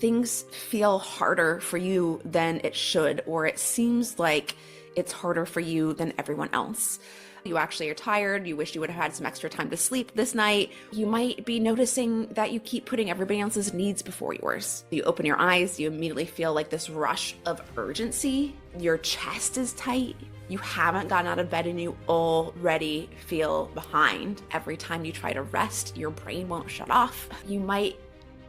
things feel harder for you than it should, or it seems like it's harder for you than everyone else. You actually are tired. You wish you would have had some extra time to sleep this night. You might be noticing that you keep putting everybody else's needs before yours. You open your eyes, you immediately feel like this rush of urgency. Your chest is tight. You haven't gotten out of bed and you already feel behind. Every time you try to rest, your brain won't shut off. You might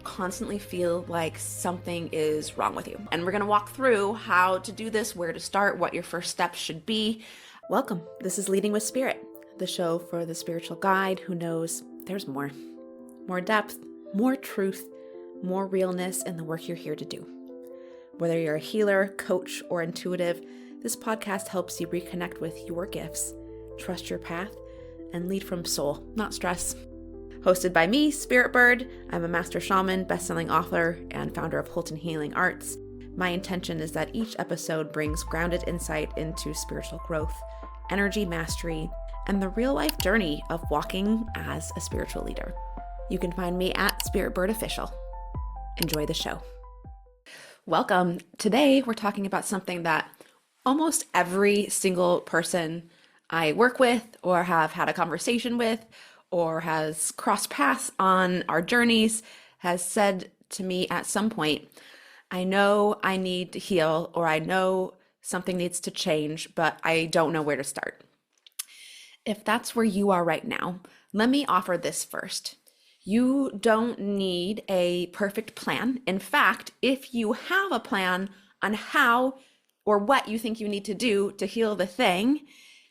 constantly feel like something is wrong with you. And we're going to walk through how to do this, where to start, what your first steps should be. Welcome. This is Leading with Spirit, the show for the spiritual guide who knows there's more. More depth, more truth, more realness in the work you're here to do. Whether you're a healer, coach, or intuitive, this podcast helps you reconnect with your gifts, trust your path, and lead from soul, not stress. Hosted by me, Spirit Bird. I'm a master shaman, best-selling author, and founder of Holton Healing Arts. My intention is that each episode brings grounded insight into spiritual growth, energy mastery, and the real-life journey of walking as a spiritual leader. You can find me at Spirit Bird Official. Enjoy the show. Welcome. Today, we're talking about something that almost every single person I work with or have had a conversation with or has crossed paths on our journeys has said to me at some point, I know I need to heal, or I know something needs to change, but I don't know where to start. If that's where you are right now, let me offer this first. You don't need a perfect plan. In fact, if you have a plan on how or what you think you need to do to heal the thing,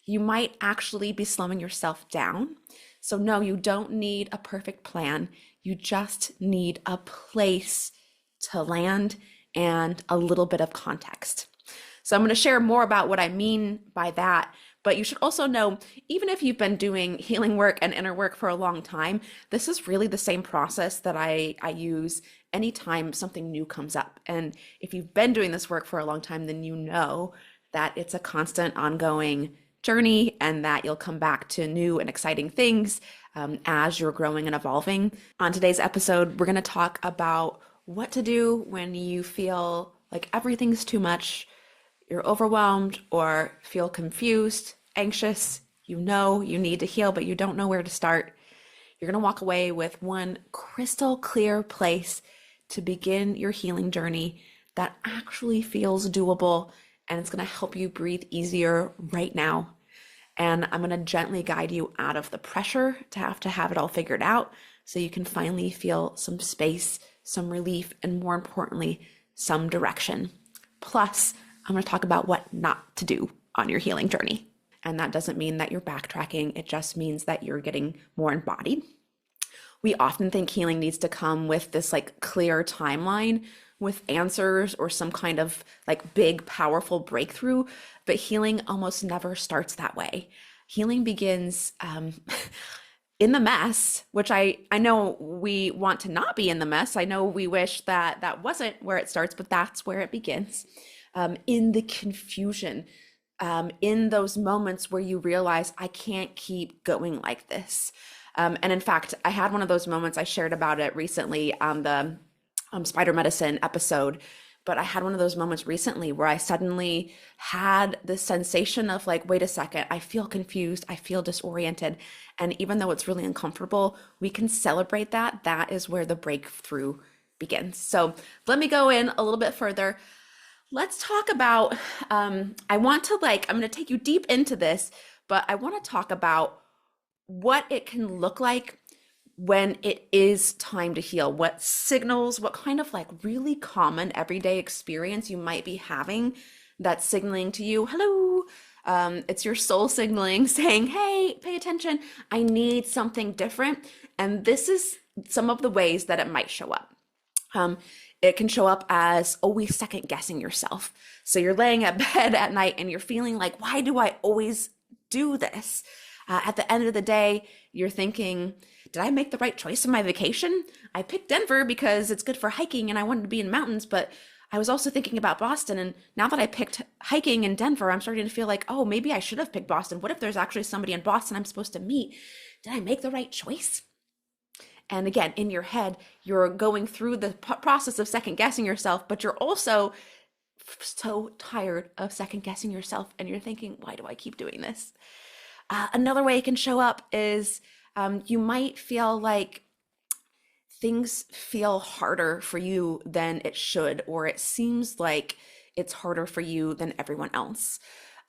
you might actually be slowing yourself down. So no, you don't need a perfect plan. You just need a place to land and a little bit of context. So I'm going to share more about what I mean by that. But you should also know, even if you've been doing healing work and inner work for a long time, this is really the same process that I use anytime something new comes up. And if you've been doing this work for a long time, then you know that it's a constant ongoing journey and that you'll come back to new and exciting things as you're growing and evolving. On today's episode, we're going to talk about what to do when you feel like everything's too much, you're overwhelmed, or feel confused, anxious. You know you need to heal, but you don't know where to start. You're going to walk away with one crystal clear place to begin your healing journey that actually feels doable, and it's going to help you breathe easier right now. And I'm going to gently guide you out of the pressure to have it all figured out so you can finally feel some space, some relief, and more importantly, some direction. Plus, I'm going to talk about what not to do on your healing journey. And that doesn't mean that you're backtracking. It just means that you're getting more embodied. We often think healing needs to come with this clear timeline with answers or some kind of big, powerful breakthrough, but healing almost never starts that way. Healing begins in the mess, which I know we want to not be in the mess. I know we wish that that wasn't where it starts, but that's where it begins. In the confusion, in those moments where you realize I can't keep going like this. And in fact, I had one of those moments. I shared about it recently on the Spider Medicine episode, but I had one of those moments recently where I suddenly had this sensation of wait a second, I feel confused, I feel disoriented. And even though it's really uncomfortable, we can celebrate that. That is where the breakthrough begins. So let me go in a little bit further. Let's talk about, I'm going to take you deep into this, but I want to talk about what it can look like when it is time to heal, what signals, what kind of really common everyday experience you might be having that's signaling to you, hello, it's your soul signaling saying, hey, pay attention, I need something different. And this is some of the ways that it might show up. It can show up as always second guessing yourself. So you're laying at bed at night and you're feeling like, why do I always do this? At the end of the day, you're thinking, did I make the right choice in my vacation? I picked Denver because it's good for hiking and I wanted to be in mountains, but I was also thinking about Boston. And now that I picked hiking in Denver, I'm starting to feel like, oh, maybe I should have picked Boston. What if there's actually somebody in Boston I'm supposed to meet? Did I make the right choice? And again, in your head, you're going through the process of second guessing yourself, but you're also so tired of second guessing yourself and you're thinking, why do I keep doing this? Another way it can show up is you might feel like things feel harder for you than it should, or it seems like it's harder for you than everyone else.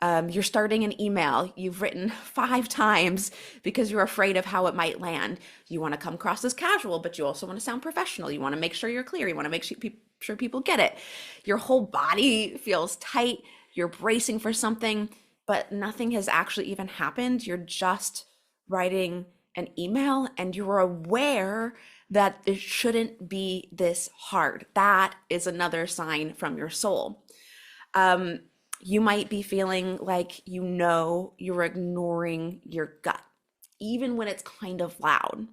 You're starting an email you've written 5 times because you're afraid of how it might land. You want to come across as casual, but you also want to sound professional. You want to make sure you're clear. You want to make sure people get it. Your whole body feels tight. You're bracing for something, but nothing has actually even happened. You're just writing an email and you're aware that it shouldn't be this hard. That is another sign from your soul. You might be feeling like you're ignoring your gut, even when it's kind of loud.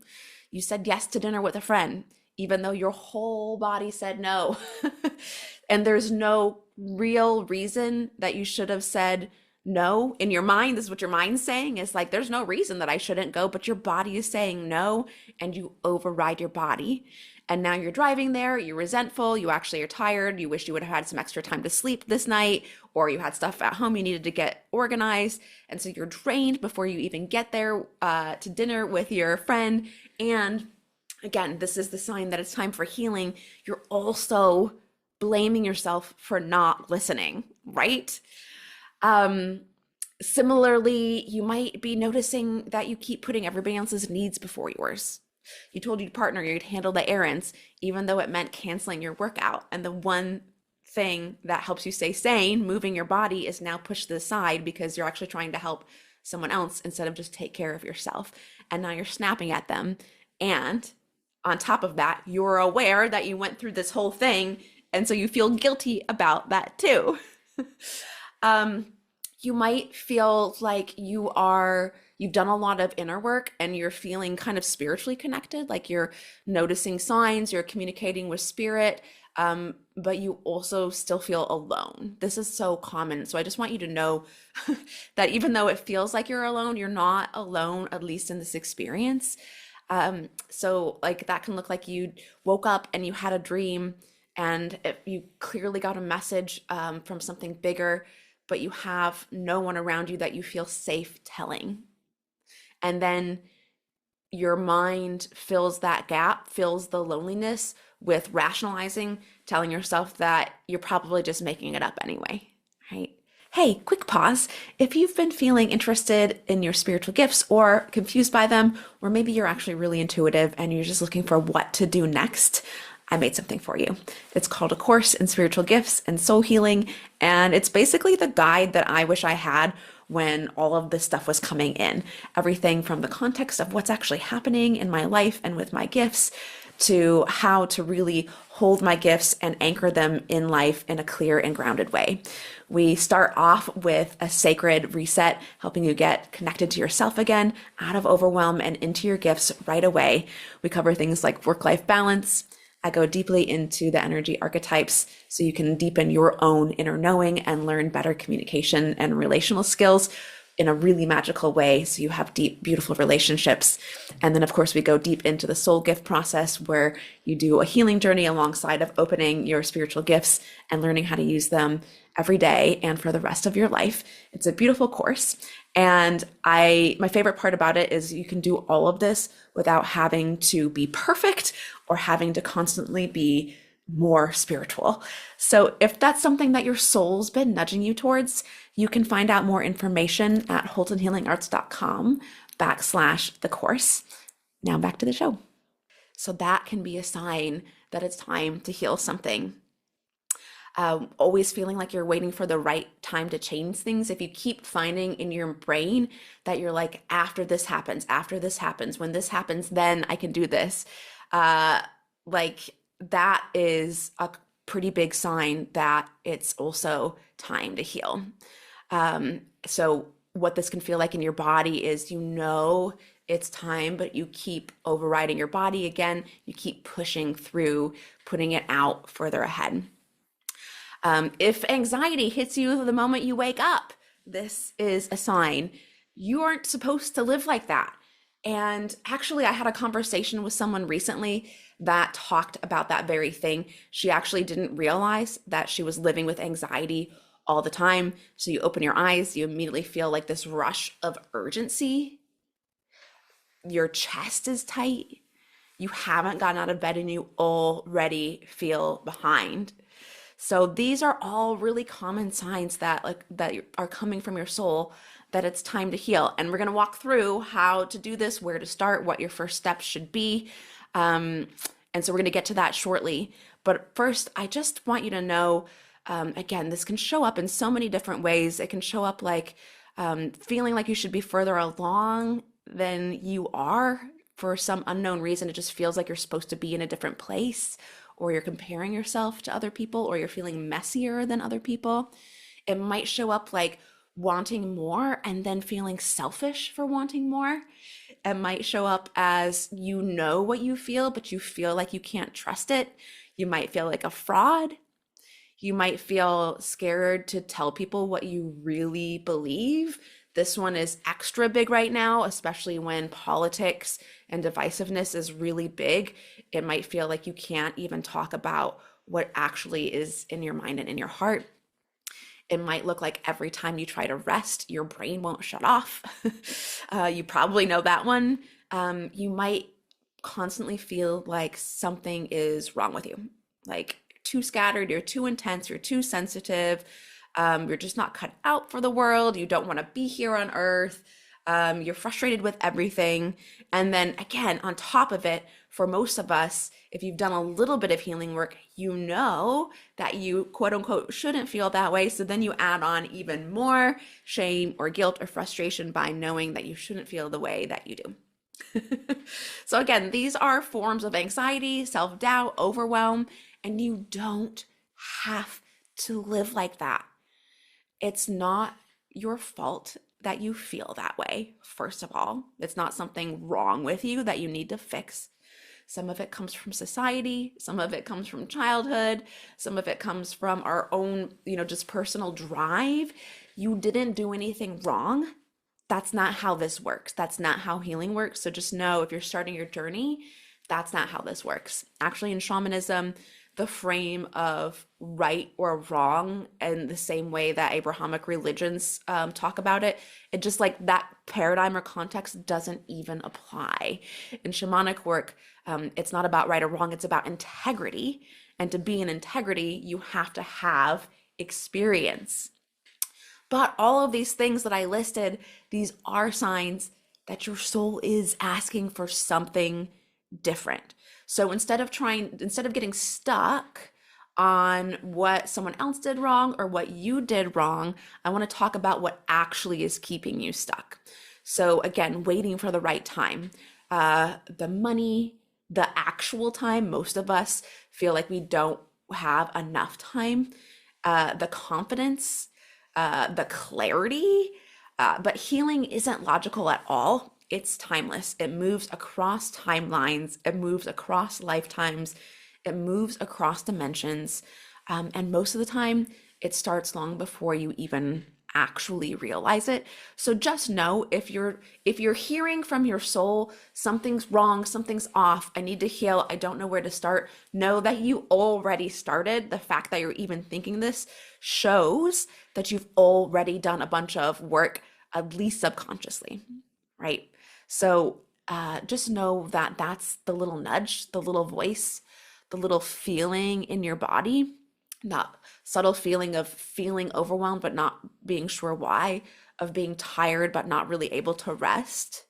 You said yes to dinner with a friend, even though your whole body said no. And there's no real reason that you should have said no. In your mind, this is what your mind's saying, is like, there's no reason that I shouldn't go, but your body is saying no, and you override your body. And now you're driving there, you're resentful, you actually are tired, you wish you would have had some extra time to sleep this night, or you had stuff at home you needed to get organized. And so you're drained before you even get there to dinner with your friend. And again, this is the sign that it's time for healing. You're also blaming yourself for not listening, right? Similarly, you might be noticing that you keep putting everybody else's needs before yours. You told your partner you'd handle the errands, even though it meant canceling your workout. And the one thing that helps you stay sane, moving your body, is now pushed to the side because you're actually trying to help someone else instead of just take care of yourself. And now you're snapping at them. And on top of that, you're aware that you went through this whole thing. And so you feel guilty about that too. You might feel like you've done a lot of inner work and you're feeling kind of spiritually connected, like you're noticing signs, you're communicating with spirit, but you also still feel alone. This is so common. So I just want you to know that even though it feels like you're alone, you're not alone, at least in this experience. So like that can look like you woke up and you had a dream and you clearly got a message from something bigger, but you have no one around you that you feel safe telling. And then your mind fills that gap, fills the loneliness with rationalizing, telling yourself that you're probably just making it up anyway, right? Hey, quick pause. If you've been feeling interested in your spiritual gifts or confused by them, or maybe you're actually really intuitive and you're just looking for what to do next, I made something for you. It's called A Course in Spiritual Gifts and Soul Healing, and it's basically the guide that I wish I had when all of this stuff was coming in. Everything from the context of what's actually happening in my life and with my gifts to how to really hold my gifts and anchor them in life in a clear and grounded way. We start off with a sacred reset, helping you get connected to yourself again, out of overwhelm and into your gifts right away. We cover things like work-life balance. I go deeply into the energy archetypes so you can deepen your own inner knowing and learn better communication and relational skills in a really magical way so you have deep, beautiful relationships. And then, of course, we go deep into the soul gift process where you do a healing journey alongside of opening your spiritual gifts and learning how to use them every day and for the rest of your life. It's a beautiful course. And my favorite part about it is you can do all of this without having to be perfect or having to constantly be more spiritual. So if that's something that your soul's been nudging you towards, you can find out more information at holtonhealingarts.com/the course. Now back to the show. So that can be a sign that it's time to heal something. Always feeling like you're waiting for the right time to change things. If you keep finding in your brain that you're like, after this happens, when this happens, then I can do this. Like that is a pretty big sign that it's also time to heal. So what this can feel like in your body is, it's time, but you keep overriding your body again. You keep pushing through, putting it out further ahead. If anxiety hits you the moment you wake up, this is a sign. You aren't supposed to live like that. And actually, I had a conversation with someone recently that talked about that very thing. She actually didn't realize that she was living with anxiety all the time. So you open your eyes, you immediately feel like this rush of urgency. Your chest is tight. You haven't gotten out of bed and you already feel behind. So these are all really common signs that are coming from your soul that it's time to heal. And we're going to walk through how to do this, where to start, what your first steps should be. Um, and so we're going to get to that shortly. But first, I just want you to know, again, this can show up in so many different ways. It can show up like feeling like you should be further along than you are for some unknown reason. It just feels like you're supposed to be in a different place, or you're comparing yourself to other people, or you're feeling messier than other people. It might show up like wanting more and then feeling selfish for wanting more. It might show up as you know what you feel, but you feel like you can't trust it. You might feel like a fraud. You might feel scared to tell people what you really believe. This one is extra big right now, especially when politics and divisiveness is really big. It might feel like you can't even talk about what actually is in your mind and in your heart. It might look like every time you try to rest, your brain won't shut off. You probably know that one. You might constantly feel like something is wrong with you, like too scattered, you're too intense, you're too sensitive, you're just not cut out for the world, you don't want to be here on earth, you're frustrated with everything. And then again, on top of it, for most of us, if you've done a little bit of healing work, you know that you quote unquote shouldn't feel that way. So then you add on even more shame or guilt or frustration by knowing that you shouldn't feel the way that you do. So again, these are forms of anxiety, self-doubt, overwhelm, and you don't have to live like that. It's not your fault that you feel that way, first of all. It's not something wrong with you that you need to fix. Some of it comes from society, some of it comes from childhood, some of it comes from our own, just personal drive. You didn't do anything wrong. That's not how this works. That's not how healing works. So just know, if you're starting your journey, that's not how this works. Actually, in shamanism, the frame of right or wrong, and the same way that Abrahamic religions talk about it, it just like that paradigm or context doesn't even apply. In shamanic work, it's not about right or wrong, it's about integrity. And to be in integrity, you have to have experience. But all of these things that I listed, these are signs that your soul is asking for something different. So instead of getting stuck on what someone else did wrong or what you did wrong, I want to talk about what actually is keeping you stuck. So again, waiting for the right time, the money, the actual time. Most of us feel like we don't have enough time, the confidence, the clarity. But healing isn't logical at all. It's timeless. It moves across timelines. It moves across lifetimes. It moves across dimensions. And most of the time, it starts long before you even actually realize it. So just know, if you're hearing from your soul, something's wrong, something's off, I need to heal, I don't know where to start, know that you already started. The fact that you're even thinking this shows that you've already done a bunch of work, at least subconsciously, right? So just know that that's the little nudge, the little voice, the little feeling in your body, that subtle feeling of feeling overwhelmed but not being sure why, of being tired but not really able to rest,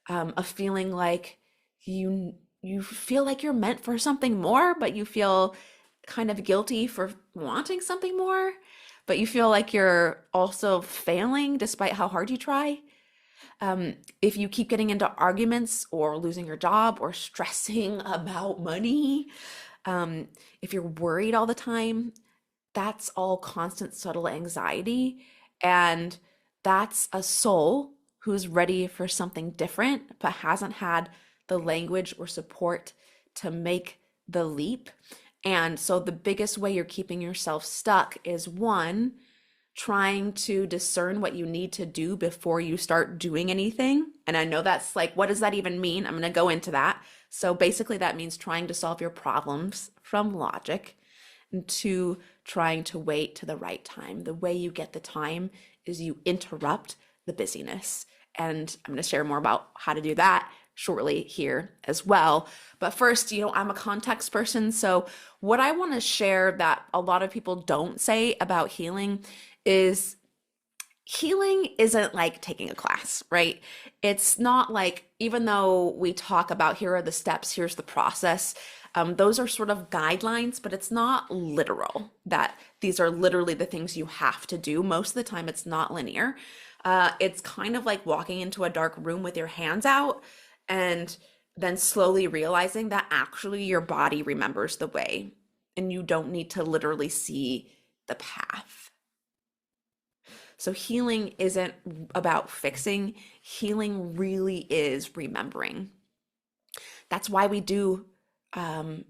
of feeling like you feel like you're meant for something more, but you feel kind of guilty for wanting something more, but you feel like you're also failing despite how hard you try. If you keep getting into arguments or losing your job or stressing about money, if you're worried all the time, that's all constant subtle anxiety. And that's a soul who's ready for something different, but hasn't had the language or support to make the leap. And so the biggest way you're keeping yourself stuck is, one, trying to discern what you need to do before you start doing anything. And I know that's like, what does that even mean? I'm going to go into that. So basically, that means trying to solve your problems from logic and to trying to wait to the right time. The way you get the time is you interrupt the busyness. And I'm going to share more about how to do that shortly here as well. But first, I'm a context person. So, what I want to share that a lot of people don't say about healing is healing isn't like taking a class, right? It's not like, even though we talk about here are the steps, here's the process, those are sort of guidelines, but it's not literal that these are literally the things you have to do. Most of the time, it's not linear. It's kind of like walking into a dark room with your hands out and then slowly realizing that actually your body remembers the way and you don't need to literally see the path. So healing isn't about fixing. Healing really is remembering. That's why we do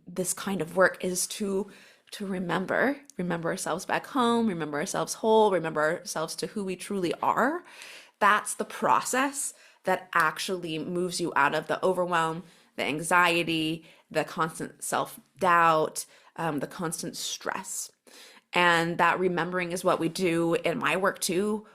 this kind of work, is to remember ourselves back home, remember ourselves whole, remember ourselves to who we truly are. That's the process that actually moves you out of the overwhelm, the anxiety, the constant self-doubt, the constant stress. And that remembering is what we do in my work too.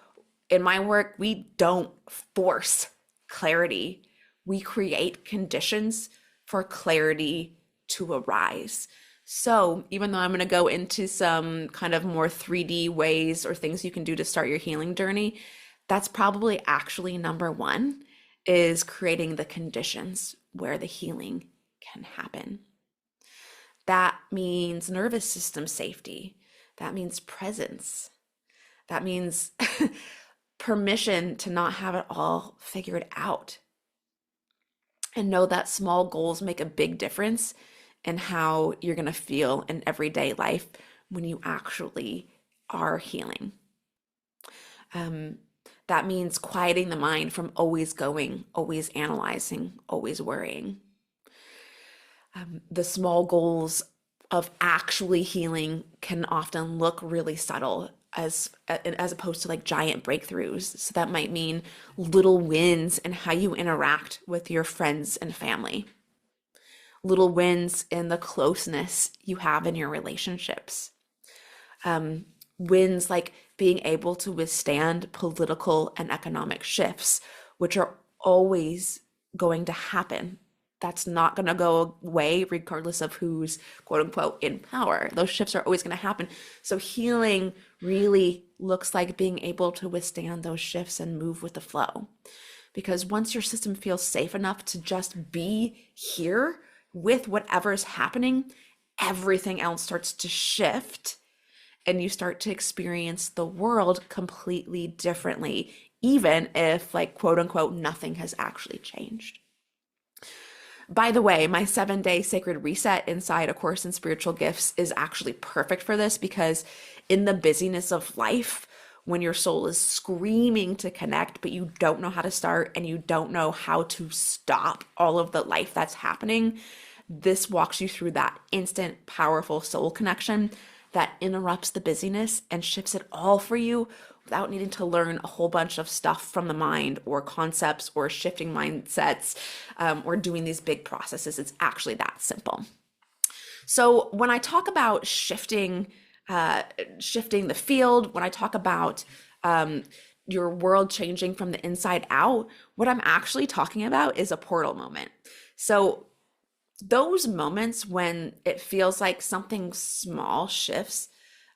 In my work, we don't force clarity. We create conditions for clarity to arise. So even though I'm going to go into some kind of more 3D ways or things you can do to start your healing journey, that's probably actually number one, is creating the conditions where the healing can happen. That means nervous system safety. That means presence. That means permission to not have it all figured out. And know that small goals make a big difference in how you're going to feel in everyday life when you actually are healing. That means quieting the mind from always going, always analyzing, always worrying. The small goals of actually healing can often look really subtle as opposed to like giant breakthroughs. So that might mean little wins in how you interact with your friends and family, little wins in the closeness you have in your relationships, wins like being able to withstand political and economic shifts, which are always going to happen. That's not going to go away regardless of who's quote unquote in power. Those shifts are always going to happen. So healing really looks like being able to withstand those shifts and move with the flow. Because once your system feels safe enough to just be here with whatever's happening, everything else starts to shift and you start to experience the world completely differently, even if like quote unquote nothing has actually changed. By the way, my 7-day sacred reset inside A Course in Spiritual Gifts is actually perfect for this, because in the busyness of life, when your soul is screaming to connect, but you don't know how to start and you don't know how to stop all of the life that's happening, this walks you through that instant, powerful soul connection that interrupts the busyness and shifts it all for you without needing to learn a whole bunch of stuff from the mind or concepts or shifting mindsets or doing these big processes. It's actually that simple. So when I talk about shifting the field, when I talk about your world changing from the inside out, what I'm actually talking about is a portal moment. So those moments when it feels like something small shifts,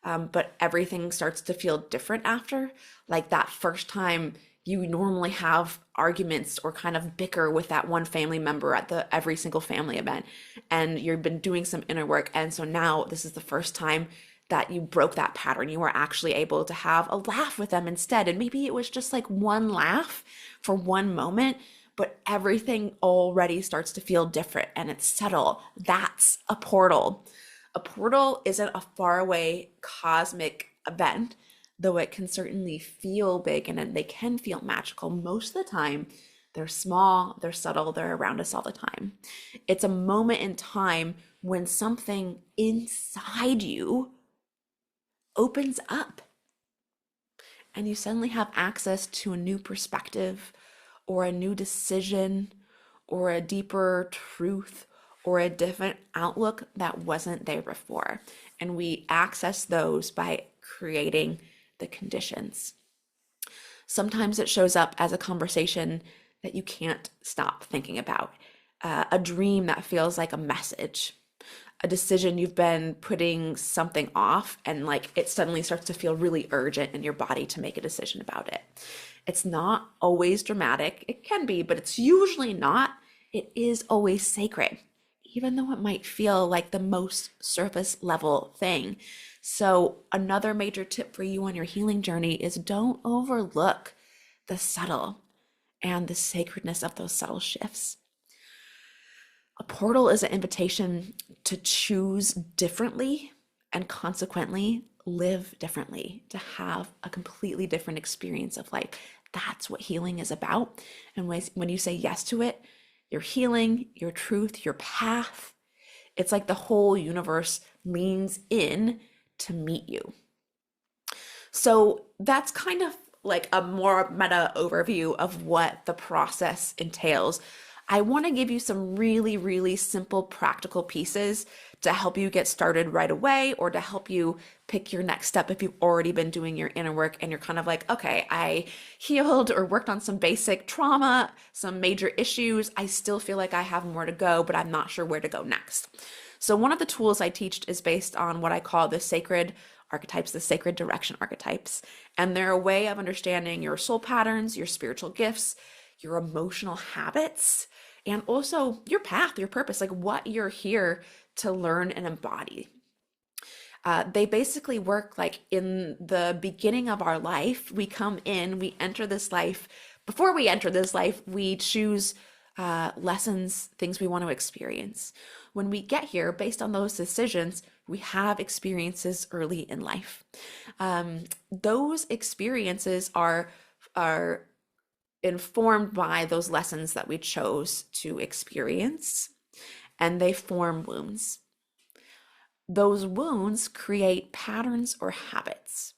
but everything starts to feel different after, like that first time you normally have arguments or kind of bicker with that one family member at every single family event, and you've been doing some inner work. And so now this is the first time that you broke that pattern. You were actually able to have a laugh with them instead. And maybe it was just like one laugh for one moment, but everything already starts to feel different and it's subtle. That's a portal. A portal isn't a faraway cosmic event, though it can certainly feel big and they can feel magical. Most of the time, they're small, they're subtle, they're around us all the time. It's a moment in time when something inside you opens up. and you suddenly have access to a new perspective or a new decision or a deeper truth or a different outlook that wasn't there before. And we access those by creating the conditions. Sometimes it shows up as a conversation that you can't stop thinking about, a dream that feels like a message, a decision you've been putting something off, and like it suddenly starts to feel really urgent in your body to make a decision about it. It's not always dramatic. It can be, but it's usually not. It is always sacred, even though it might feel like the most surface level thing. So, another major tip for you on your healing journey is don't overlook the subtle and the sacredness of those subtle shifts. A portal is an invitation to choose differently and consequently live differently, to have a completely different experience of life. That's what healing is about. And when you say yes to it, your healing, your truth, your path, it's like the whole universe leans in to meet you. So that's kind of like a more meta overview of what the process entails. I want to give you some really, really simple, practical pieces to help you get started right away or to help you pick your next step if you've already been doing your inner work and you're kind of like, okay, I healed or worked on some basic trauma, some major issues. I still feel like I have more to go, but I'm not sure where to go next. So one of the tools I teach is based on what I call the sacred archetypes, the sacred direction archetypes. And they're a way of understanding your soul patterns, your spiritual gifts, your emotional habits, and also your path, your purpose, like what you're here to learn and embody. They basically work like in the beginning of our life. We come in, we enter this life. Before we enter this life, we choose lessons, things we want to experience. When we get here, based on those decisions, we have experiences early in life. Those experiences are informed by those lessons that we chose to experience, and they form wounds. Those wounds create patterns or habits.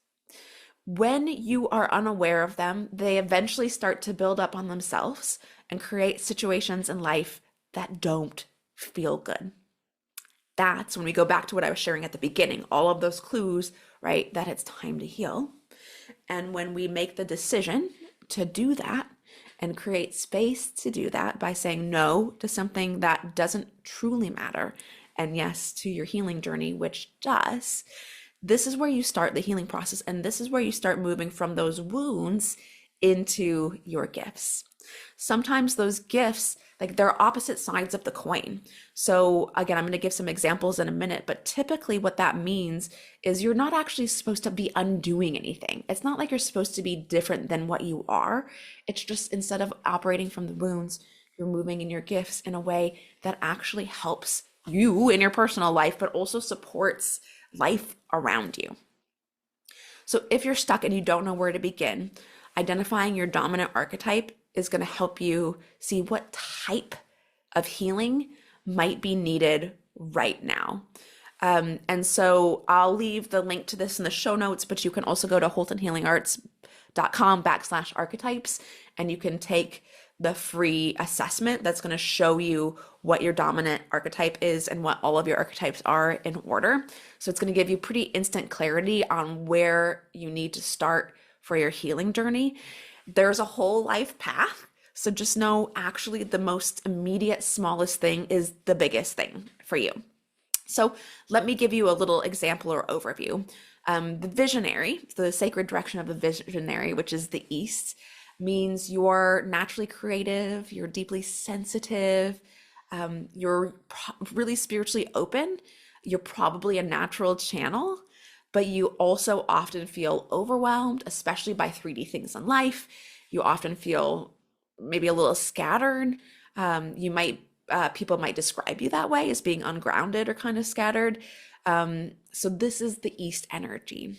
When you are unaware of them, they eventually start to build up on themselves and create situations in life that don't feel good. That's when we go back to what I was sharing at the beginning, all of those clues, right, that it's time to heal. And when we make the decision to do that and create space to do that by saying no to something that doesn't truly matter and yes to your healing journey, which does, this is where you start the healing process. And this is where you start moving from those wounds into your gifts. Sometimes those gifts, like they're opposite sides of the coin. So again, I'm going to give some examples in a minute, but typically what that means is you're not actually supposed to be undoing anything. It's not like you're supposed to be different than what you are. It's just instead of operating from the wounds, you're moving in your gifts in a way that actually helps you in your personal life, but also supports life around you. So if you're stuck and you don't know where to begin, identifying your dominant archetype is going to help you see what type of healing might be needed right now. And so I'll leave the link to this in the show notes, but you can also go to holtonhealingarts.com/archetypes, and you can take the free assessment that's going to show you what your dominant archetype is and what all of your archetypes are in order. So it's going to give you pretty instant clarity on where you need to start for your healing journey. There's a whole life path. So just know actually the most immediate, smallest thing is the biggest thing for you. So let me give you a little example or overview. The visionary, the sacred direction of the visionary, which is the East, means you're naturally creative, you're deeply sensitive, you're really spiritually open, you're probably a natural channel, but you also often feel overwhelmed, especially by 3D things in life. You often feel maybe a little scattered. People might describe you that way as being ungrounded or kind of scattered. So this is the East energy.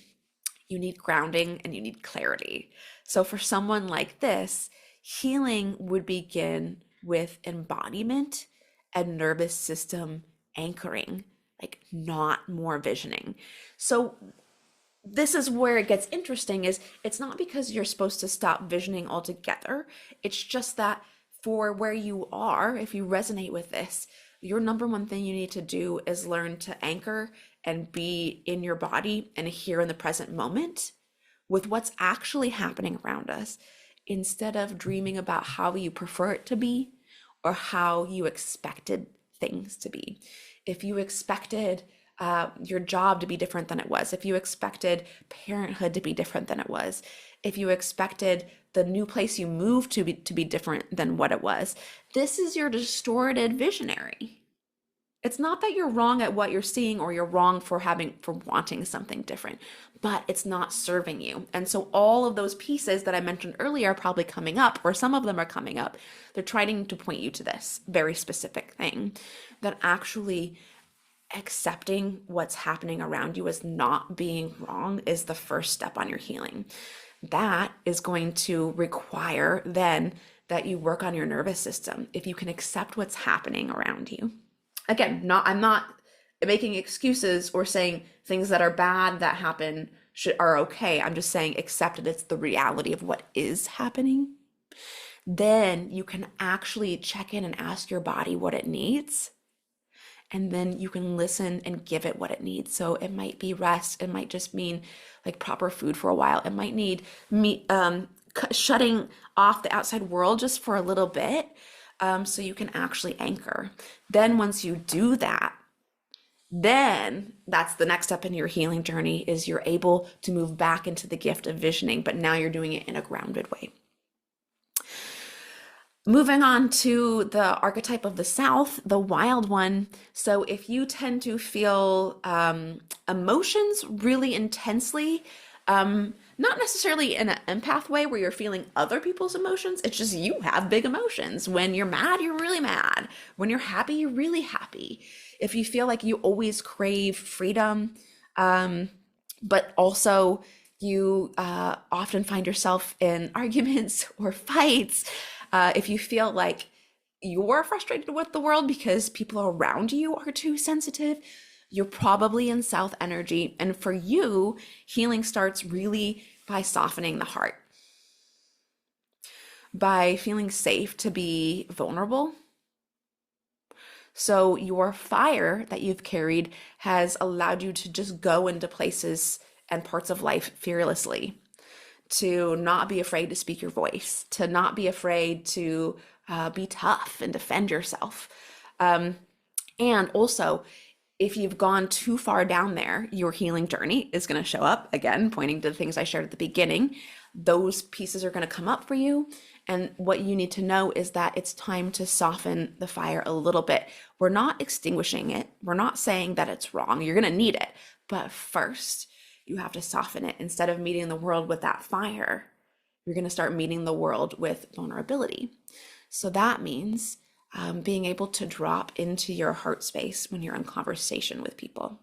You need grounding and you need clarity. So for someone like this, healing would begin with embodiment and nervous system anchoring, like not more visioning. So this is where it gets interesting, is it's not because you're supposed to stop visioning altogether. It's just that for where you are, if you resonate with this, your number one thing you need to do is learn to anchor and be in your body and here in the present moment with what's actually happening around us, instead of dreaming about how you prefer it to be or how you expected things to be. If you expected your job to be different than it was, if you expected parenthood to be different than it was, if you expected the new place you moved to be different than what it was, this is your distorted visionary. It's not that you're wrong at what you're seeing or you're wrong for wanting something different, but it's not serving you. And so all of those pieces that I mentioned earlier are probably coming up, or some of them are coming up. They're trying to point you to this very specific thing, that actually accepting what's happening around you as not being wrong is the first step on your healing. That is going to require then that you work on your nervous system. If you can accept what's happening around you. Again, I'm not making excuses or saying things that are bad that happen are okay. I'm just saying accept that it's the reality of what is happening. Then you can actually check in and ask your body what it needs. And then you can listen and give it what it needs. So it might be rest. It might just mean like proper food for a while. It might need shutting off the outside world just for a little bit, so you can actually anchor. Then once you do that, then that's the next step in your healing journey, is you're able to move back into the gift of visioning, but now you're doing it in a grounded way. Moving on to the archetype of the South, the wild one. So if you tend to feel emotions really intensely, not necessarily in an empath way where you're feeling other people's emotions, it's just you have big emotions. When you're mad, you're really mad. When you're happy, you're really happy. If you feel like you always crave freedom, but also you often find yourself in arguments or fights, if you feel like you're frustrated with the world because people around you are too sensitive, you're probably in South energy. And for you, healing starts really by softening the heart, by feeling safe to be vulnerable. So your fire that you've carried has allowed you to just go into places and parts of life fearlessly, to not be afraid to speak your voice, to not be afraid to be tough and defend yourself. And also, if you've gone too far down there, your healing journey is going to show up again, pointing to the things I shared at the beginning. Those pieces are going to come up for you. And what you need to know is that it's time to soften the fire a little bit. We're not extinguishing it. We're not saying that it's wrong. You're going to need it. But first, you have to soften it. Instead of meeting the world with that fire, you're going to start meeting the world with vulnerability. So that means being able to drop into your heart space when you're in conversation with people.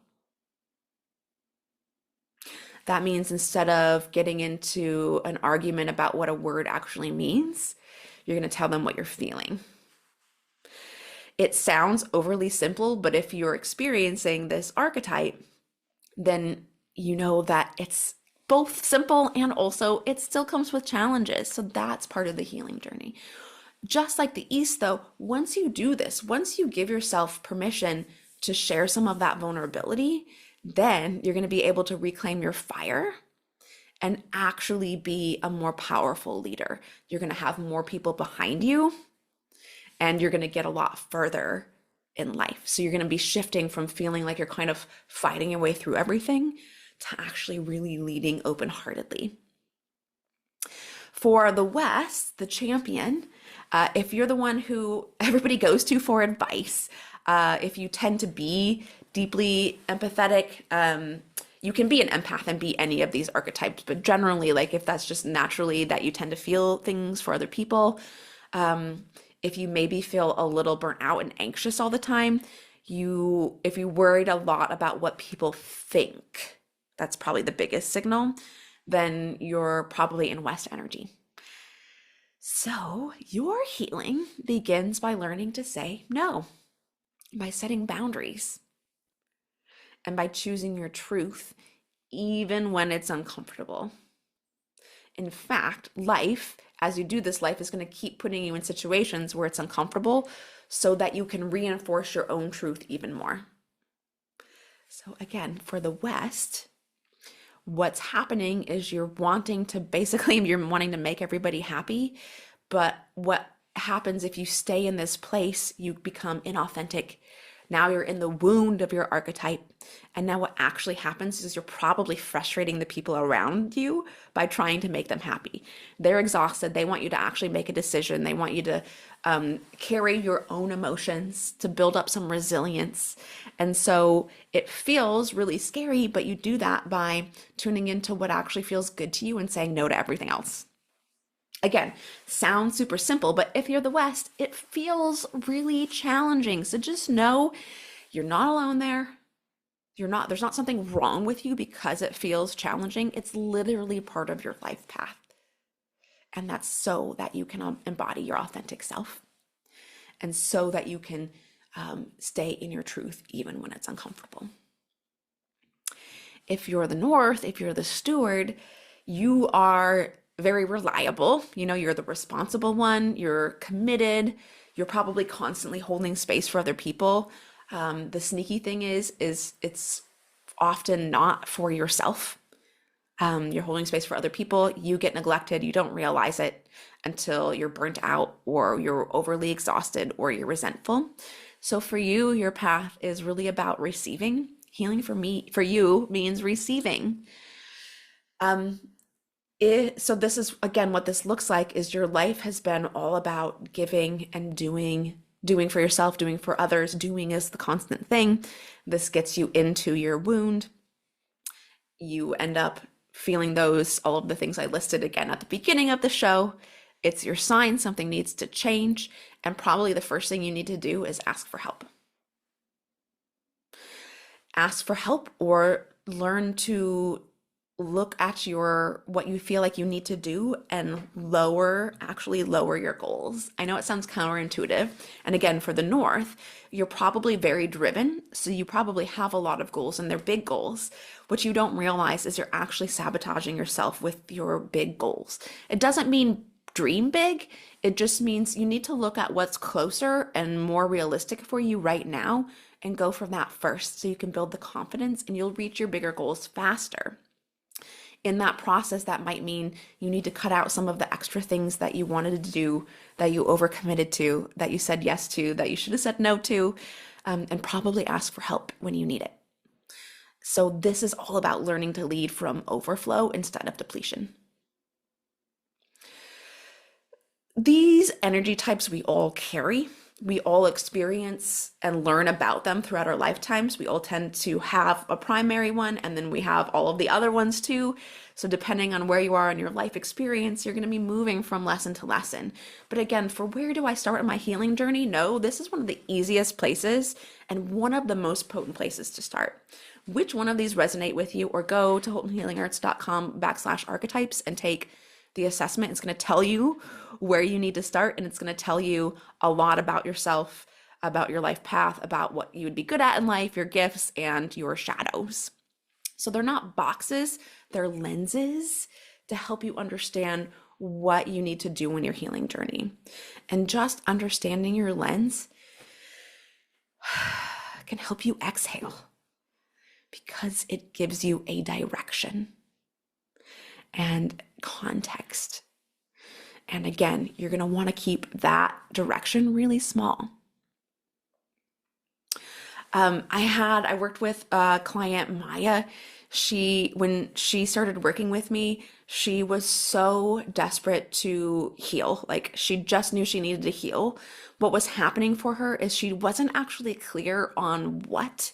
That means instead of getting into an argument about what a word actually means, you're going to tell them what you're feeling. It sounds overly simple, but if you're experiencing this archetype, then you know that it's both simple and also it still comes with challenges. So that's part of the healing journey. Just like the East, though, once you do this, once you give yourself permission to share some of that vulnerability, then you're going to be able to reclaim your fire and actually be a more powerful leader. You're going to have more people behind you, and you're going to get a lot further in life. So you're going to be shifting from feeling like you're kind of fighting your way through everything to actually really leading open-heartedly. For the West, the champion, if you're the one who everybody goes to for advice, if you tend to be deeply empathetic, you can be an empath and be any of these archetypes, but generally, like if that's just naturally that you tend to feel things for other people, if you maybe feel a little burnt out and anxious all the time, if you worried a lot about what people think, that's probably the biggest signal, then you're probably in West energy. So your healing begins by learning to say no, by setting boundaries, and by choosing your truth, even when it's uncomfortable. In fact, life, as you do this, life is going to keep putting you in situations where it's uncomfortable so that you can reinforce your own truth even more. So again, for the West, what's happening is you're wanting to make everybody happy. But what happens if you stay in this place, you become inauthentic. Now you're in the wound of your archetype. And now what actually happens is you're probably frustrating the people around you by trying to make them happy. They're exhausted. They want you to actually make a decision. They want you to carry your own emotions, to build up some resilience. And so it feels really scary, but you do that by tuning into what actually feels good to you and saying no to everything else. Again, sounds super simple, but if you're the West, it feels really challenging. So just know you're not alone there. There's not something wrong with you because it feels challenging. It's literally part of your life path. And that's so that you can embody your authentic self and so that you can stay in your truth even when it's uncomfortable. If you're the North, if you're the steward, you are very reliable. You're the responsible one, you're committed, you're probably constantly holding space for other people. The sneaky thing is it's often not for yourself. You're holding space for other people. You get neglected. You don't realize it until you're burnt out or you're overly exhausted or you're resentful. So for you, your path is really about receiving. Healing for you means receiving. So this is, again, what this looks like is your life has been all about giving and doing for yourself, doing for others. Doing is the constant thing. This gets you into your wound. You end up feeling all of the things I listed again at the beginning of the show. It's your sign something needs to change. And probably the first thing you need to do is ask for help. Ask for help or learn to look at what you feel like you need to do and actually lower your goals. I know it sounds counterintuitive. And again, for the North, you're probably very driven. So you probably have a lot of goals and they're big goals. What you don't realize is you're actually sabotaging yourself with your big goals. It doesn't mean dream big. It just means you need to look at what's closer and more realistic for you right now and go from that first so you can build the confidence and you'll reach your bigger goals faster. In that process, that might mean you need to cut out some of the extra things that you wanted to do, that you overcommitted to, that you said yes to, that you should have said no to, and probably ask for help when you need it. So this is all about learning to lead from overflow instead of depletion. These energy types we all carry. We all experience and learn about them throughout our lifetimes. We all tend to have a primary one, and then we have all of the other ones too. So depending on where you are in your life experience, you're going to be moving from lesson to lesson. But again, for where do I start in my healing journey? No, this is one of the easiest places and one of the most potent places to start. Which one of these resonate with you? Or go to HoltonHealingArts.com/archetypes and take the assessment. It's going to tell you where you need to start, and it's going to tell you a lot about yourself, about your life path, about what you would be good at in life, your gifts, and your shadows. So they're not boxes, they're lenses to help you understand what you need to do in your healing journey. And just understanding your lens can help you exhale because it gives you a direction and context. And again, you're going to want to keep that direction really small. I worked with a client, Maya. When she started working with me, she was so desperate to heal. Like she just knew she needed to heal. What was happening for her is she wasn't actually clear on what.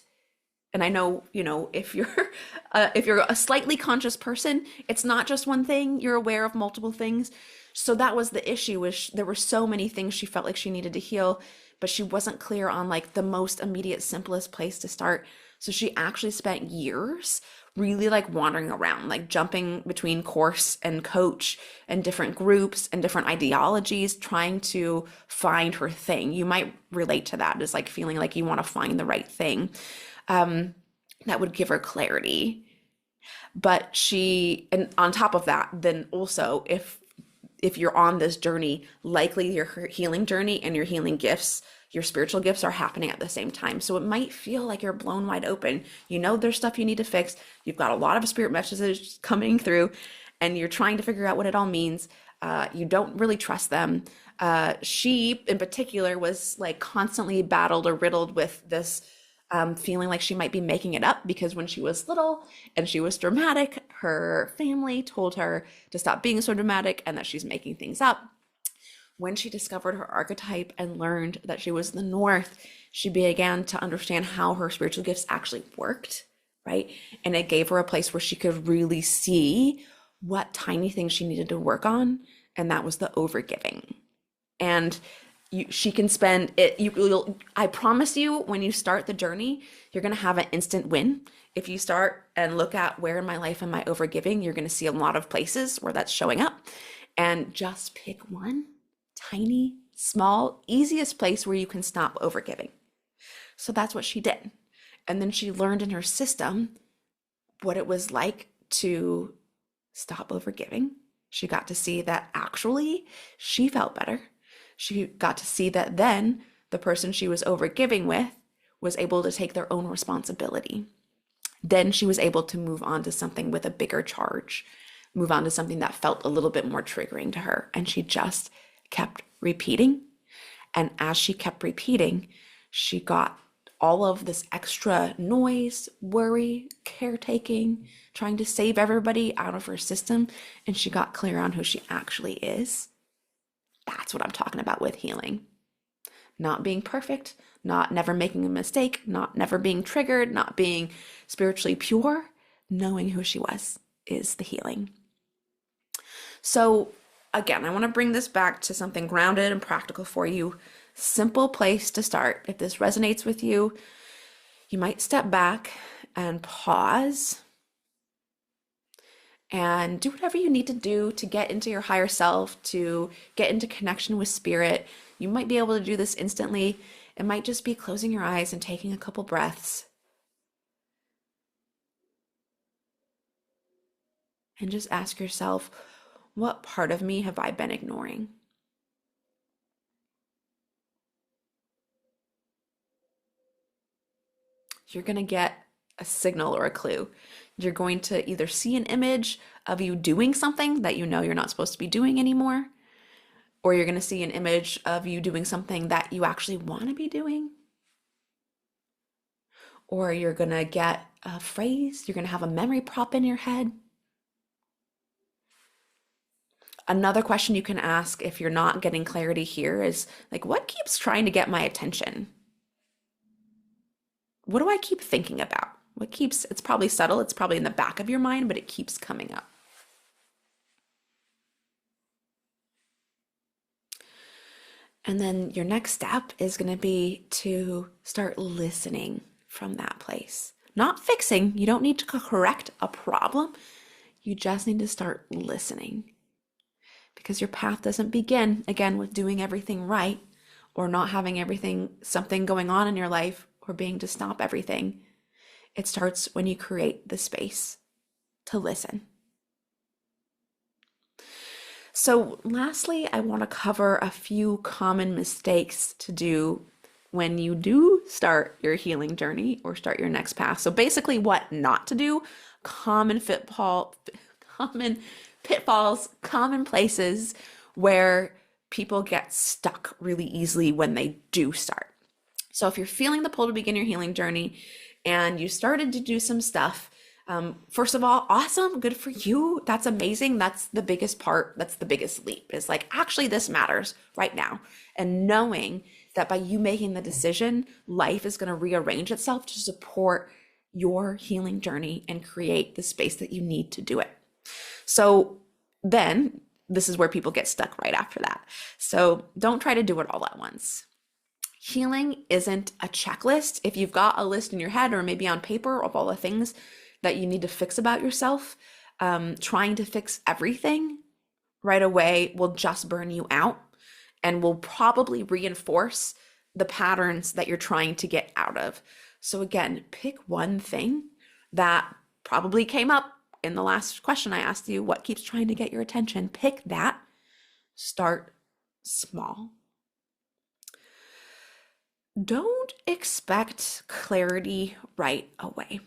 And I know, if you're a slightly conscious person, it's not just one thing. You're aware of multiple things. So that was the issue, was there were so many things she felt like she needed to heal, but she wasn't clear on like the most immediate, simplest place to start. So she actually spent years really like wandering around, like jumping between course and coach and different groups and different ideologies, trying to find her thing. You might relate to that, as like feeling like you want to find the right thing that would give her clarity. But and on top of that, then also if you're on this journey, likely your healing journey and your healing gifts, your spiritual gifts are happening at the same time. So it might feel like you're blown wide open. You know, there's stuff you need to fix. You've got a lot of spirit messages coming through, and you're trying to figure out what it all means. You don't really trust them. She, in particular, was like constantly battled or riddled with this feeling like she might be making it up because when she was little and she was dramatic, her family told her to stop being so dramatic and that she's making things up. When she discovered her archetype and learned that she was the North, she began to understand how her spiritual gifts actually worked, right? And it gave her a place where she could really see what tiny things she needed to work on, and that was the overgiving. And she can spend it. I promise you, when you start the journey, you're going to have an instant win. If you start and look at where in my life am I overgiving, you're going to see a lot of places where that's showing up. And just pick one tiny, small, easiest place where you can stop overgiving. So that's what she did. And then she learned in her system what it was like to stop overgiving. She got to see that actually she felt better. She got to see that then the person she was overgiving with was able to take their own responsibility. Then she was able to move on to something with a bigger charge, move on to something that felt a little bit more triggering to her. And she just kept repeating. And as she kept repeating, she got all of this extra noise, worry, caretaking, trying to save everybody out of her system. And she got clear on who she actually is. That's what I'm talking about with healing. Not being perfect, not never making a mistake, not never being triggered, not being spiritually pure. Knowing who she was is the healing. So again, I want to bring this back to something grounded and practical for you. Simple place to start. If this resonates with you, you might step back and pause and do whatever you need to do to get into your higher self, to get into connection with spirit. You might be able to do this instantly. It might just be closing your eyes and taking a couple breaths. And just ask yourself, what part of me have I been ignoring? You're going to get a signal or a clue. You're going to either see an image of you doing something that you know you're not supposed to be doing anymore, or you're going to see an image of you doing something that you actually want to be doing, or you're going to get a phrase, you're going to have a memory prop in your head. Another question you can ask if you're not getting clarity here is like, what keeps trying to get my attention? What do I keep thinking about? It's probably subtle, it's probably in the back of your mind, but it keeps coming up. And then your next step is going to be to start listening from that place. Not fixing. You don't need to correct a problem. You just need to start listening. Because your path doesn't begin, again, with doing everything right or not having something going on in your life or being to stop everything. It starts when you create the space to listen. So lastly, I want to cover a few common mistakes to do when you do start your healing journey or start your next path. So basically what not to do, common pitfalls, common places where people get stuck really easily when they do start. So if you're feeling the pull to begin your healing journey and you started to do some stuff, first of all, awesome, good for you. That's amazing. That's the biggest part. That's the biggest leap is like, actually, this matters right now. And knowing that by you making the decision, life is going to rearrange itself to support your healing journey and create the space that you need to do it. So then this is where people get stuck right after that. So don't try to do it all at once. Healing isn't a checklist. If you've got a list in your head or maybe on paper of all the things that you need to fix about yourself, trying to fix everything right away will just burn you out and will probably reinforce the patterns that you're trying to get out of. So again, pick one thing that probably came up in the last question I asked you. What keeps trying to get your attention? Pick that. Start small. Don't expect clarity right away.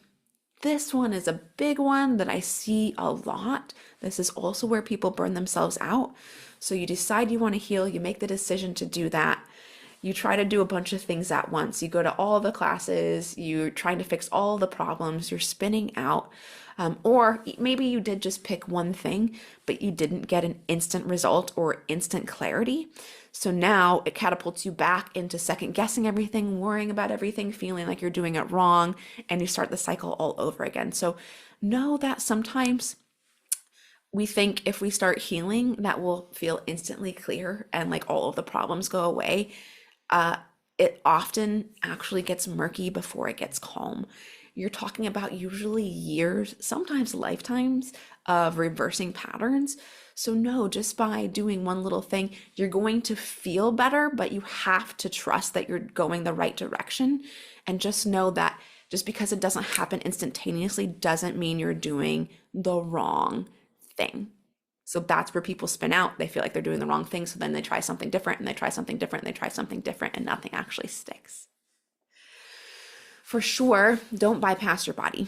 This one is a big one that I see a lot. This is also where people burn themselves out. So you decide you want to heal, you make the decision to do that. You try to do a bunch of things at once. You go to all the classes, you're trying to fix all the problems, you're spinning out. Or maybe you did just pick one thing, but you didn't get an instant result or instant clarity. So now it catapults you back into second guessing everything, worrying about everything, feeling like you're doing it wrong, and you start the cycle all over again. So know that sometimes we think if we start healing, that will feel instantly clear and like all of the problems go away. It often actually gets murky before it gets calm. You're talking about usually years, sometimes lifetimes of reversing patterns. So no, just by doing one little thing, you're going to feel better, but you have to trust that you're going the right direction. And just know that just because it doesn't happen instantaneously doesn't mean you're doing the wrong thing. So that's where people spin out. They feel like they're doing the wrong thing. So then they try something different and they try something different and they try something different and nothing actually sticks. For sure, don't bypass your body.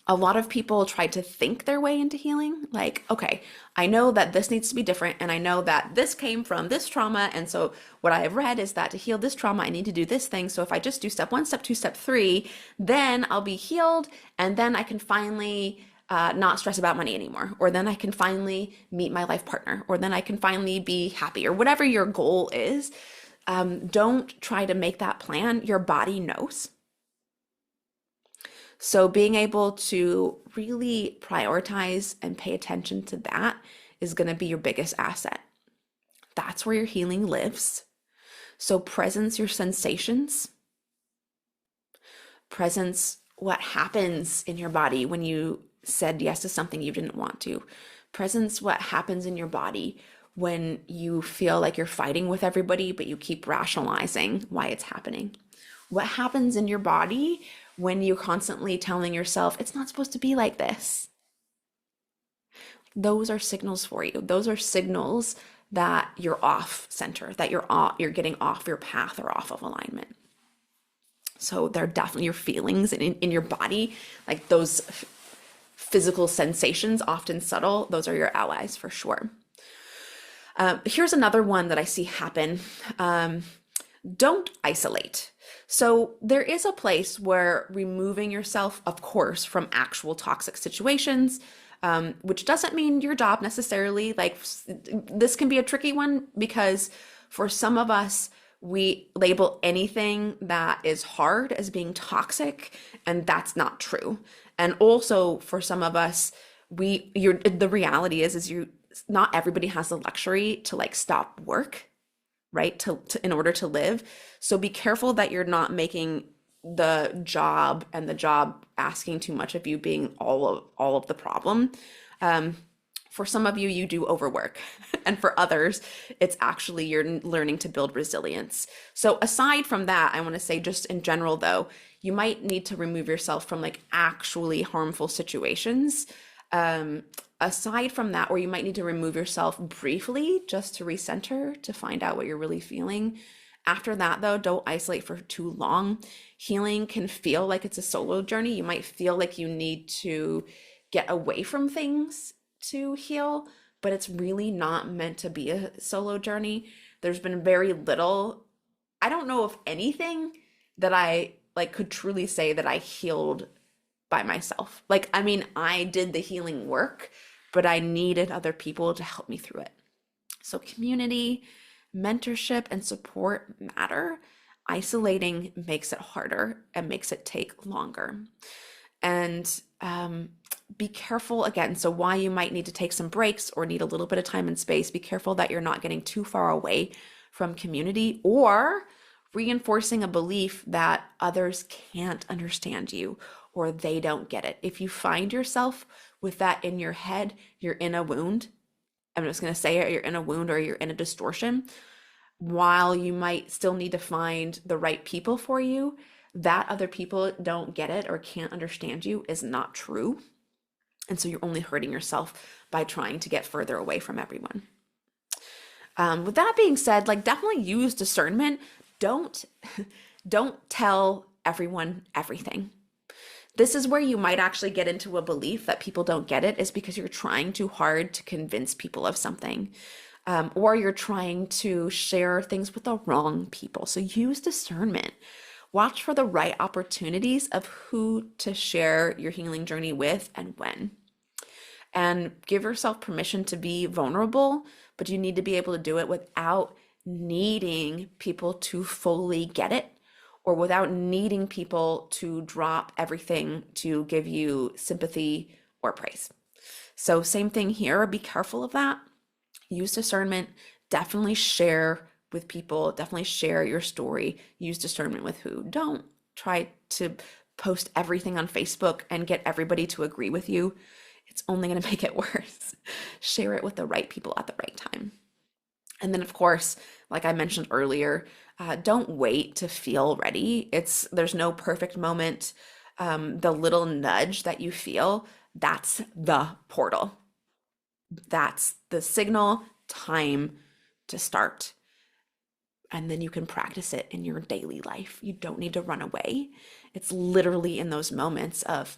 A lot of people try to think their way into healing. Like, okay, I know that this needs to be different and I know that this came from this trauma. And so what I have read is that to heal this trauma, I need to do this thing. So if I just do step 1, step 2, step 3, then I'll be healed and then I can finally not stress about money anymore, or then I can finally meet my life partner, or then I can finally be happy, or whatever your goal is. Don't try to make that plan. Your body knows. So being able to really prioritize and pay attention to that is going to be your biggest asset. That's where your healing lives. So presence your sensations. Presence what happens in your body when you said yes to something you didn't want to. Presence what happens in your body when you feel like you're fighting with everybody, but you keep rationalizing why it's happening. What happens in your body when you're constantly telling yourself, it's not supposed to be like this. Those are signals for you. Those are signals that you're off center, that you're getting off your path or off of alignment. So they're definitely your feelings in your body, like those physical sensations, often subtle, those are your allies for sure. Here's another one that I see happen. Don't isolate. So there is a place where removing yourself, of course, from actual toxic situations, which doesn't mean your job necessarily. Like this can be a tricky one because for some of us, we label anything that is hard as being toxic, and that's not true. And also for some of us, the reality is not everybody has the luxury to like stop work, right? To in order to live. So be careful that you're not making the job and the job asking too much of you being all of the problem. For some of you, you do overwork. And for others, it's actually you're learning to build resilience. So aside from that, I want to say just in general, though, you might need to remove yourself from like actually harmful situations. Aside from that, or you might need to remove yourself briefly just to recenter, to find out what you're really feeling. After that, though, don't isolate for too long. Healing can feel like it's a solo journey. You might feel like you need to get away from things to heal, but it's really not meant to be a solo journey. There's been very little, I don't know if anything that I like could truly say that I healed by myself. Like, I mean, I did the healing work, but I needed other people to help me through it. So community, mentorship, and support matter. Isolating makes it harder and makes it take longer. And be careful again. So why you might need to take some breaks or need a little bit of time and space, be careful that you're not getting too far away from community or reinforcing a belief that others can't understand you or they don't get it. If you find yourself with that in your head, you're in a wound. I'm just going to say it, you're in a wound or you're in a distortion. While you might still need to find the right people for you, that other people don't get it or can't understand you is not true. And so you're only hurting yourself by trying to get further away from everyone. With that being said, like definitely use discernment. Don't tell everyone everything. This is where you might actually get into a belief that people don't get it, is because you're trying too hard to convince people of something. Or you're trying to share things with the wrong people. So use discernment. Watch for the right opportunities of who to share your healing journey with and when. And give yourself permission to be vulnerable, but you need to be able to do it without needing people to fully get it, or without needing people to drop everything to give you sympathy or praise. So same thing here, be careful of that. Use discernment, definitely share with people, definitely share your story. Use discernment with who. Don't try to post everything on Facebook and get everybody to agree with you. It's only going to make it worse. Share it with the right people at the right time. And then, of course, like I mentioned earlier, don't wait to feel ready. There's no perfect moment. The little nudge that you feel, that's the portal. That's the signal, time to start. And then you can practice it in your daily life. You don't need to run away. It's literally in those moments of,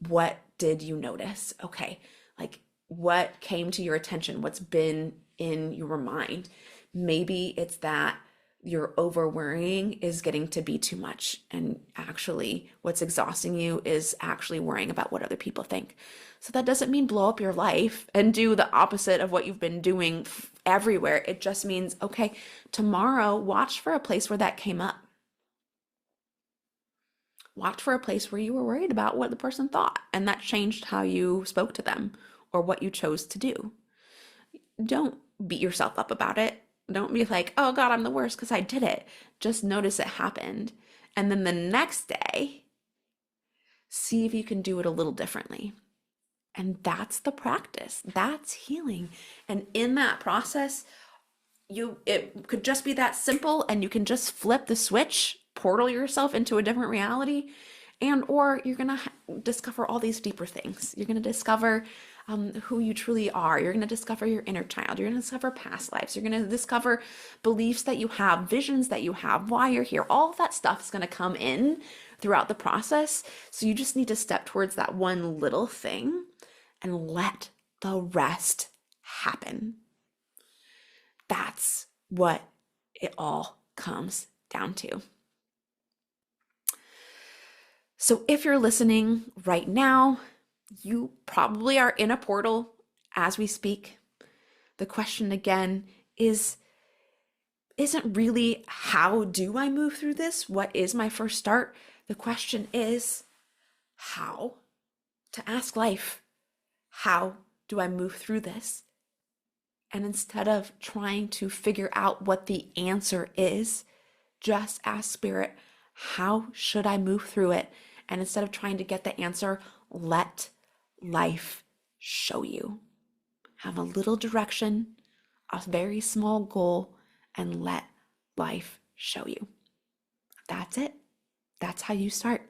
what did you notice? Okay, like what came to your attention? What's been in your mind? Maybe it's that your over worrying is getting to be too much. And actually what's exhausting you is actually worrying about what other people think. So that doesn't mean blow up your life and do the opposite of what you've been doing everywhere. It just means, okay, tomorrow watch for a place where that came up. Watch for a place where you were worried about what the person thought, and that changed how you spoke to them or what you chose to do. Don't beat yourself up about it. Don't be like, oh God, I'm the worst because I did it. Just notice it happened. And then the next day, see if you can do it a little differently. And that's the practice. That's healing. And in that process, it could just be that simple, and you can just flip the switch, portal yourself into a different reality, or you're going to discover all these deeper things. You're going to discover who you truly are. You're going to discover your inner child. You're going to discover past lives. You're going to discover beliefs that you have, visions that you have, why you're here. All of that stuff is going to come in throughout the process. So you just need to step towards that one little thing and let the rest happen. That's what it all comes down to. So if you're listening right now, you probably are in a portal as we speak. The question again isn't really, how do I move through this? What is my first start? The question is how. To ask life, how do I move through this? And instead of trying to figure out what the answer is, just ask Spirit, how should I move through it? And instead of trying to get the answer, let life show you. Have a little direction, a very small goal, and let life show you. That's it. That's how you start.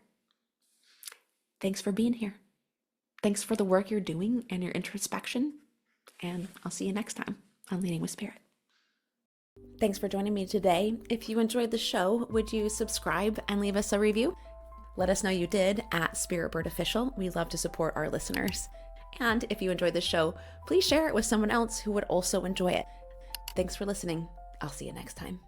Thanks for being here. Thanks for the work you're doing and your introspection. And I'll see you next time on Leading with Spirit. Thanks for joining me today. If you enjoyed the show, would you subscribe and leave us a review? Let us know you did at Spirit Bird Official. We love to support our listeners. And if you enjoyed the show, please share it with someone else who would also enjoy it. Thanks for listening. I'll see you next time.